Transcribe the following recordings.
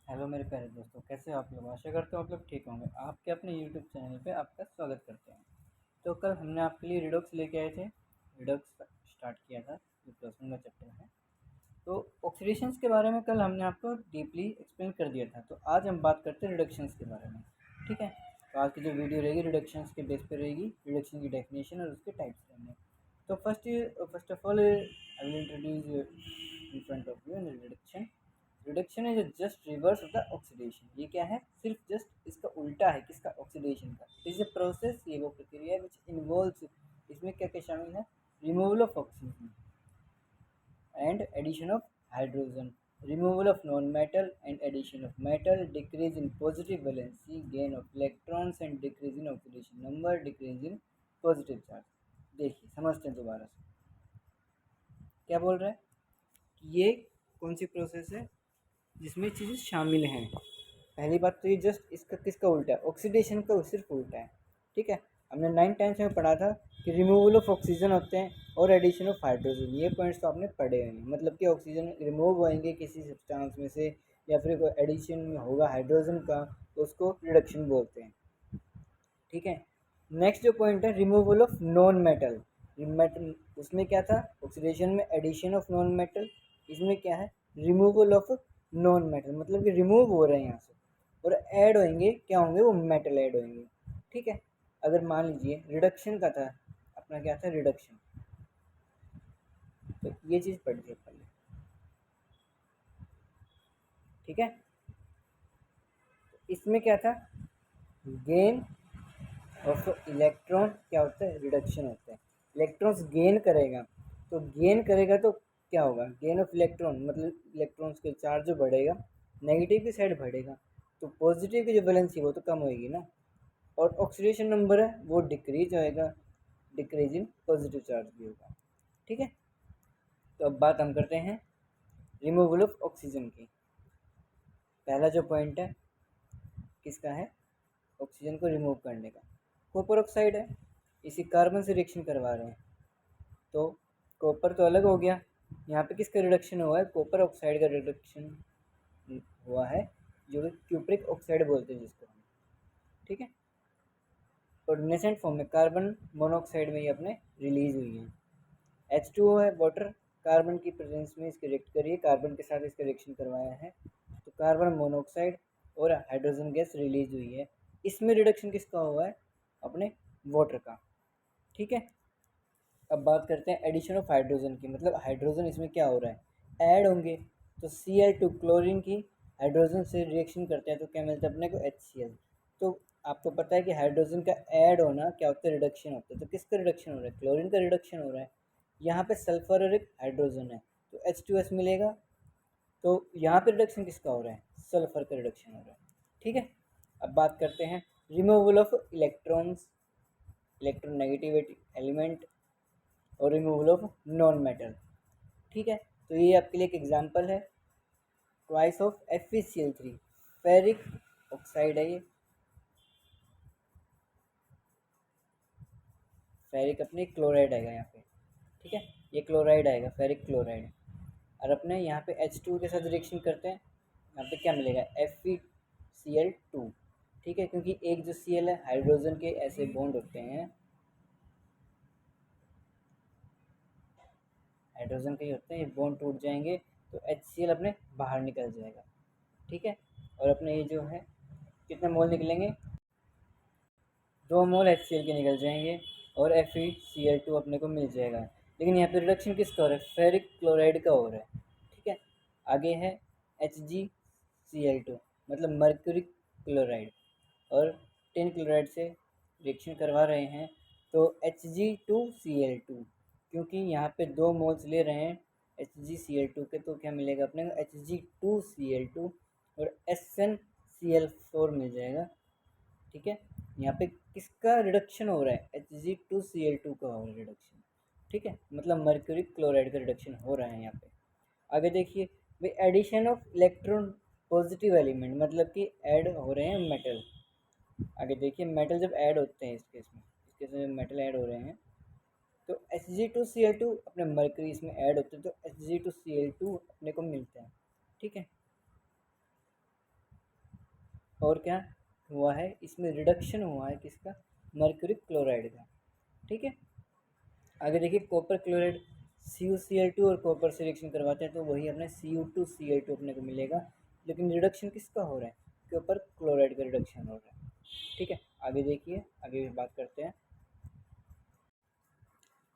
Hello मेरे प्यारे दोस्तों, कैसे हो आप लोग। आशा करते हो आप लोग ठीक होंगे। आपके अपने यूट्यूब चैनल पे आपका स्वागत करते हैं। तो कल हमने आपके लिए रिडोक्स लेके आए थे। रिडोक्स स्टार्ट किया था, जो प्लस वन का चैप्टर है। तो ऑक्सीडेशंस के बारे में कल हमने आपको डीपली एक्सप्लेन कर दिया था। तो आज हम बात करते हैं रिडक्शंस के बारे में। ठीक है, तो आज की जो वीडियो रहेगी रिडक्शंस के बेस पे रहेगी। रिडक्शन की डेफिनेशन और उसके टाइप्स रहेंगे। तो first of all I will introduce in front of you reduction. Reduction is just reverse of the oxidation. ये क्या है? सिर्फ जस्ट इसका उल्टा है किसका? ऑक्सीडेशन का। इट इज ए प्रोसेस, ये वो प्रक्रिया है विच इन्वॉल्व्स, इसमें क्या क्या शामिल है? Removal of oxygen and addition of hydrogen, removal of non-metal and addition of metal, decrease in positive valency, gain of electrons and decrease in oxidation number, decrease in positive charge। देखिए समझते हैं दोबारा से क्या बोल रहा है कि ये कौन सी प्रोसेस है जिसमें चीज़ें शामिल हैं। पहली बात तो ये जस्ट इसका किसका उल्टा है? ऑक्सीडेशन का सिर्फ उल्टा है। ठीक है, हमने 9th-10th में पढ़ा था कि रिमूवल ऑफ ऑक्सीजन होते हैं और एडिशन ऑफ हाइड्रोजन। ये पॉइंट्स तो आपने पढ़े हैं। मतलब कि ऑक्सीजन रिमूव होएंगे किसी सब्सटेंस में से या फिर कोई एडिशन में होगा हाइड्रोजन का, तो उसको रिडक्शन बोलते हैं। ठीक है, नेक्स्ट जो पॉइंट है removal of non metal. Metal उसमें क्या था? ऑक्सीडेशन में एडिशन ऑफ नॉन मेटल, इसमें क्या है? Removal of non metal. मतलब कि रिमूव हो रहे हैं यहाँ से और ऐड होंगे, क्या होंगे? वो मेटल ऐड होंगे। ठीक है, अगर मान लीजिए रिडक्शन का था अपना, क्या था? रिडक्शन। तो ये चीज़ पढ़ लीजिए पहले। ठीक है, इसमें क्या था? गेन ऑफ इलेक्ट्रॉन क्या होता है? रिडक्शन होता है। इलेक्ट्रॉन्स गेन करेगा, तो गेन करेगा तो क्या होगा? गेन ऑफ इलेक्ट्रॉन मतलब इलेक्ट्रॉन्स के चार्ज जो बढ़ेगा, नेगेटिव की साइड बढ़ेगा, तो पॉजिटिव की जो वैलेंसी वो तो कम होएगी ना। और ऑक्सीडेशन नंबर है वो डिक्रीज होएगा, डिक्रीज इन पॉजिटिव चार्ज भी होगा। ठीक है, तो अब बात हम करते हैं रिमूवल ऑफ ऑक्सीजन की। पहला जो पॉइंट है किसका है? ऑक्सीजन को रिमूव करने का। कॉपर ऑक्साइड है, इसी कार्बन से रिएक्शन करवा रहे हैं, तो कॉपर तो अलग हो गया। यहाँ पे किसका रिडक्शन हुआ है? कॉपर ऑक्साइड का रिडक्शन हुआ है, जो कि क्यूप्रिक ऑक्साइड बोलते हैं जिसको हम। ठीक है, और नेसेंट फॉर्म में कार्बन मोनोऑक्साइड में ये अपने रिलीज हुई है। H2O है वाटर, कार्बन की प्रेजेंस में इसके रिएक्ट करिए, कार्बन के साथ इसका रिएक्शन करवाया है, तो कार्बन मोनोऑक्साइड और हाइड्रोजन गैस रिलीज हुई है। इसमें रिडक्शन किसका हुआ है? अपने वाटर का। ठीक है, अब बात करते हैं एडिशन ऑफ हाइड्रोजन की। मतलब हाइड्रोजन इसमें क्या हो रहा है? ऐड होंगे, तो Cl2 क्लोरीन की हाइड्रोजन से रिएक्शन करते हैं तो क्या मिलता है अपने को? HCl। तो आपको पता है कि हाइड्रोजन का ऐड होना क्या होता है? रिडक्शन होता है। तो किसका रिडक्शन हो रहा है? क्लोरीन का रिडक्शन हो रहा है। यहाँ पे सल्फर और एक हाइड्रोजन है, तो H2S मिलेगा। तो यहाँ पे रिडक्शन किसका हो रहा है? सल्फर का रिडक्शन हो रहा है। ठीक है, अब बात करते हैं removal of electrons, electronegativity element और रिमूवल ऑफ नॉन मेटल। ठीक है, तो ये आपके लिए एक एग्जांपल है। Twice of FeCl3 ferric oxide है ये। फेरिक अपने क्लोराइड आएगा यहाँ पे। ठीक है, ये क्लोराइड आएगा, फेरिक क्लोराइड। और अपने यहाँ पे H2 के साथ रिएक्शन करते हैं, यहाँ पे क्या मिलेगा? FeCl2। ठीक है, क्योंकि एक जो Cl है हाइड्रोजन के ऐसे बॉन्ड होते हैं, हाइड्रोजन के ही होते हैं, ये बॉन्ड टूट जाएंगे तो HCl अपने बाहर निकल जाएगा। ठीक है, और अपने ये जो है कितने मोल निकलेंगे? 2 मोल HCl के निकल जाएंगे और FeCl2 अपने को मिल जाएगा। लेकिन यहाँ पे रिडक्शन किसका हो रहा है? फेरिक क्लोराइड का हो रहा है। ठीक है, आगे है HgCl2 मतलब मर्क्यूरी क्लोराइड, और टिन क्लोराइड से रिएक्शन करवा रहे हैं, तो Hg2Cl2, क्योंकि यहाँ पे 2 मोल्स ले रहे हैं HgCl2 के, तो क्या मिलेगा अपने को? Hg2Cl2 और SnCl4 मिल जाएगा। ठीक है, यहाँ पे किसका रिडक्शन हो रहा है? Hg2Cl2 का हो रहा है रिडक्शन। ठीक है, मतलब मर्क्यूरी क्लोराइड का रिडक्शन हो रहा है यहाँ पे। आगे देखिए भाई, addition of electron positive element, मतलब कि ऐड हो रहे हैं मेटल। आगे देखिए मेटल जब ऐड होते हैं, इस केस में मेटल ऐड हो रहे हैं, तो Hg2Cl2 अपने मर्करी इसमें ऐड होते हैं, तो Hg2Cl2 अपने को मिलता है। ठीक है, और क्या हुआ है, इसमें रिडक्शन हुआ है किसका, मर्क्यूरी क्लोराइड का। ठीक है, आगे देखिए कॉपर क्लोराइड CuCl2 और कॉपर से रिएक्शन करवाते हैं तो वही अपने Cu2Cl2 अपने को मिलेगा, लेकिन रिडक्शन किसका हो रहा है, कॉपर क्लोराइड का रिडक्शन हो रहा है। ठीक है, आगे देखिए, आगे भी बात करते हैं।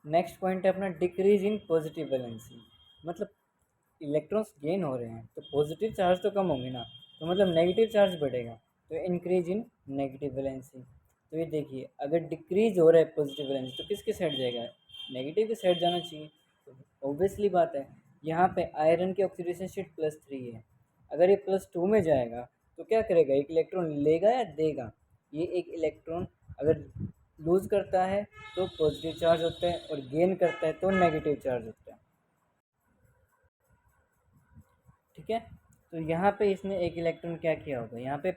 नेक्स्ट पॉइंट है अपना डिक्रीज इन पॉजिटिव वैलेंसी, मतलब इलेक्ट्रॉन्स गेन हो रहे हैं तो पॉजिटिव चार्ज तो कम होंगे ना, तो मतलब नेगेटिव चार्ज बढ़ेगा, तो इंक्रीज इन नेगेटिव वैलेंसी। तो ये देखिए अगर डिक्रीज हो रहा है पॉजिटिव वैलेंसी तो किसके साइड जाएगा, नेगेटिव के साइड जाना चाहिए। तो ऑब्वियसली बात है, यहाँ पे आयरन की ऑक्सीडेशन स्टेट +3 है, अगर ये +2 में जाएगा तो क्या करेगा, एक इलेक्ट्रॉन लेगा या देगा, ये एक इलेक्ट्रॉन अगर लूज करता है तो पॉजिटिव चार्ज होता है और गेन करता है तो नेगेटिव चार्ज होता है। ठीक है, तो यहाँ पे इसने एक इलेक्ट्रॉन क्या किया होगा, यहाँ पे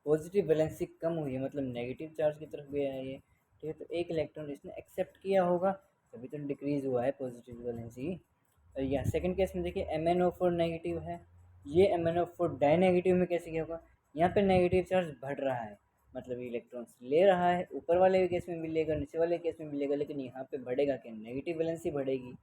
पॉजिटिव वैलेंसी कम हुई है मतलब नेगेटिव चार्ज की तरफ गया है ये। ठीक है, तो एक इलेक्ट्रॉन इसने एक्सेप्ट किया होगा तभी तो डिक्रीज हुआ है पॉजिटिव वैलेंसी। और यहाँ सेकंड केस में देखिए MnO4 नेगेटिव है, ये MnO4 डाई नेगेटिव में कैसे क्या होगा, यहाँ पे नेगेटिव चार्ज बढ़ रहा है, मतलब ये इलेक्ट्रॉन्स ले रहा है, ऊपर वाले केस में मिलेगा नीचे वाले केस में मिलेगा, लेकिन यहाँ पे बढ़ेगा क्या, नेगेटिव वैलेंसी बढ़ेगी।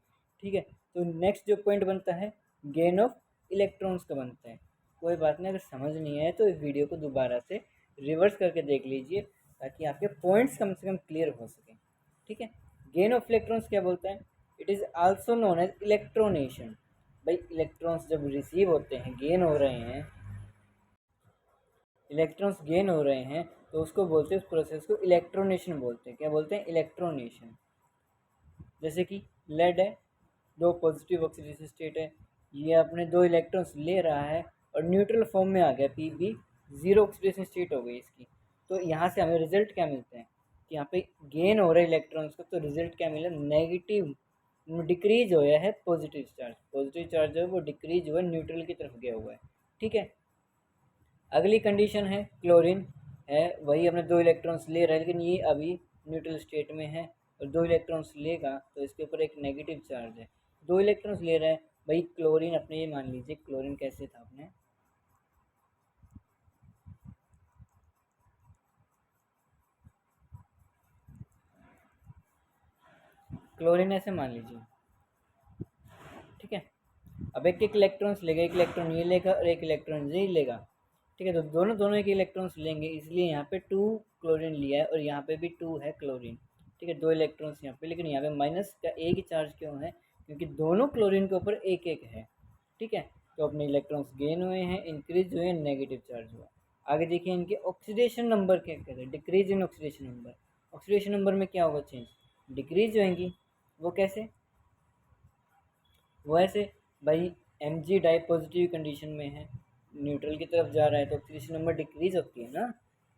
ठीक है, तो नेक्स्ट जो पॉइंट बनता है गेन ऑफ इलेक्ट्रॉन्स का बनता है। कोई बात नहीं, अगर समझ नहीं आए तो इस वीडियो को दोबारा से रिवर्स करके देख लीजिए ताकि आपके पॉइंट्स कम से कम क्लियर हो सकें। ठीक है, गेन ऑफ इलेक्ट्रॉन्स क्या बोलता है, it is also known as electronation. भाई इलेक्ट्रॉन्स जब रिसीव होते हैं, गेन हो रहे हैं, इलेक्ट्रॉन्स गेन हो रहे हैं तो उसको बोलते हैं, उस प्रोसेस को इलेक्ट्रोनेशन बोलते हैं। क्या बोलते हैं, इलेक्ट्रोनेशन। जैसे कि लेड है, दो पॉजिटिव ऑक्सीडेशन स्टेट है, ये अपने दो इलेक्ट्रॉन्स ले रहा है और न्यूट्रल फॉर्म में आ गया, Pb, जीरो ऑक्सीडेशन स्टेट हो गई इसकी। तो यहाँ से हमें रिजल्ट क्या मिलते हैं कि यहाँ पे गेन हो रहे इलेक्ट्रॉन्स का, तो रिजल्ट क्या मिला, नेगेटिव डिक्रीज होया है पॉजिटिव चार्ज, पॉजिटिव चार्ज जो है वो डिक्रीज हुआ है, न्यूट्रल की तरफ गया हुआ है। ठीक है, अगली कंडीशन है क्लोरीन है, वही अपने दो इलेक्ट्रॉन्स ले रहा है लेकिन ये अभी न्यूट्रल स्टेट में है और दो इलेक्ट्रॉन्स लेगा तो इसके ऊपर एक नेगेटिव चार्ज है, दो इलेक्ट्रॉन्स ले रहा है। भाई क्लोरीन अपने, ये मान लीजिए क्लोरीन कैसे था अपने, क्लोरीन ऐसे मान लीजिए। ठीक है, अब एक एक इलेक्ट्रॉन्स लेगा, एक इलेक्ट्रॉन ये लेगा और एक इलेक्ट्रॉन ये लेगा। ठीक है, तो दोनों दोनों एक इलेक्ट्रॉन्स लेंगे, इसलिए यहाँ पे 2 क्लोरीन लिया है और यहाँ पे भी 2 है क्लोरीन। ठीक है, दो इलेक्ट्रॉन्स यहाँ पे, लेकिन यहाँ पे माइनस का एक ही चार्ज क्यों है, क्योंकि दोनों क्लोरीन के ऊपर एक एक है। ठीक है, तो अपने इलेक्ट्रॉन्स गेन हुए हैं, इंक्रीज हुए हैं, नेगेटिव चार्ज हुआ। आगे देखिए इनके ऑक्सीडेशन नंबर क्या कहते हैं, decrease in oxidation number. Oxidation number में क्या होगा चेंज, डिक्रीज होएंगी। वो कैसे, वो ऐसे, भाई Mg डाई पॉजिटिव कंडीशन में है, न्यूट्रल की तरफ जा रहा है तो ऑक्सीडेशन नंबर डिक्रीज होती है ना,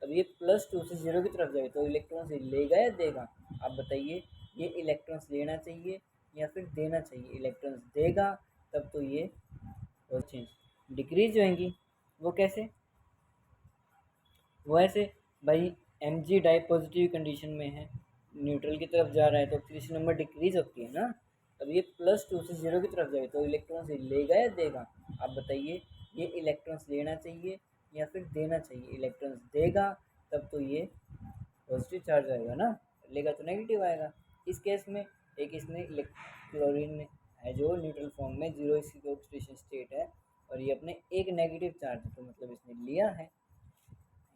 अब ये +2 से 0 की तरफ जाएगा तो इलेक्ट्रॉन्स लेगा या देगा, आप बताइए, ये इलेक्ट्रॉन्स लेना चाहिए या फिर देना चाहिए, इलेक्ट्रॉन्स देगा तब तो ये और चेंज डिक्रीज होएंगी। वो कैसे, वो ऐसे, भाई Mg डाई पॉजिटिव कंडीशन में है, न्यूट्रल की तरफ जा रहा है तो ऑक्सीडेशन नंबर डिक्रीज होती है ना, अब ये +2 से 0 की तरफ जाएगा तो इलेक्ट्रॉन्स लेगा या देगा, आप बताइए, ये इलेक्ट्रॉन्स लेना चाहिए या फिर देना चाहिए, इलेक्ट्रॉन्स देगा तब तो ये पॉजिटिव चार्ज आएगा ना, लेगा तो नेगेटिव आएगा। इस केस में एक इसने क्लोरीन है जो न्यूट्रल फॉर्म में, जीरो इसकी ऑक्सीडेशन स्टेट है और ये अपने एक नेगेटिव चार्ज है, तो मतलब इसने लिया है,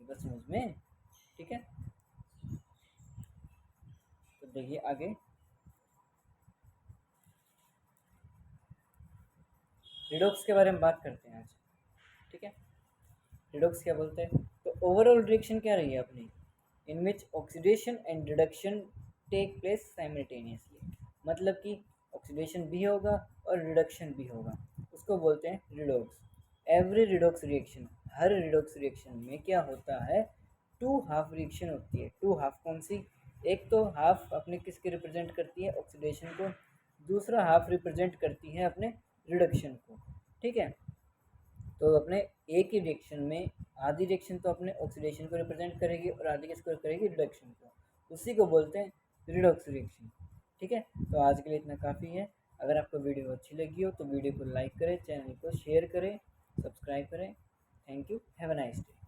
बस समझ में। ठीक है, तो देखिए आगे रिडॉक्स के बारे में बात करते हैं आज। ठीक है, रिडॉक्स क्या बोलते हैं, तो ओवरऑल रिएक्शन क्या रही है अपनी, in which oxidation and reduction take place simultaneously, मतलब कि ऑक्सीडेशन भी होगा और रिडक्शन भी होगा, उसको बोलते हैं रिडॉक्स। एवरी रिडॉक्स रिएक्शन, हर रिडॉक्स रिएक्शन में क्या होता है, 2 हाफ रिएक्शन होती है। 2 हाफ कौन सी, एक तो हाफ अपने किसके रिप्रेजेंट करती है, ऑक्सीडेशन को, दूसरा हाफ रिप्रेजेंट करती है अपने रिडक्शन को। ठीक है, तो अपने एक ही रिएक्शन में आधी रिएक्शन तो अपने ऑक्सीडेशन को रिप्रेजेंट करेगी और आधी किसको करेगी, रिडक्शन को, उसी को बोलते हैं रिडॉक्स रिएक्शन। ठीक है, तो आज के लिए इतना काफ़ी है। अगर आपको वीडियो अच्छी लगी हो तो वीडियो को लाइक करें, चैनल को शेयर करें, सब्सक्राइब करें। Thank you, have a nice day.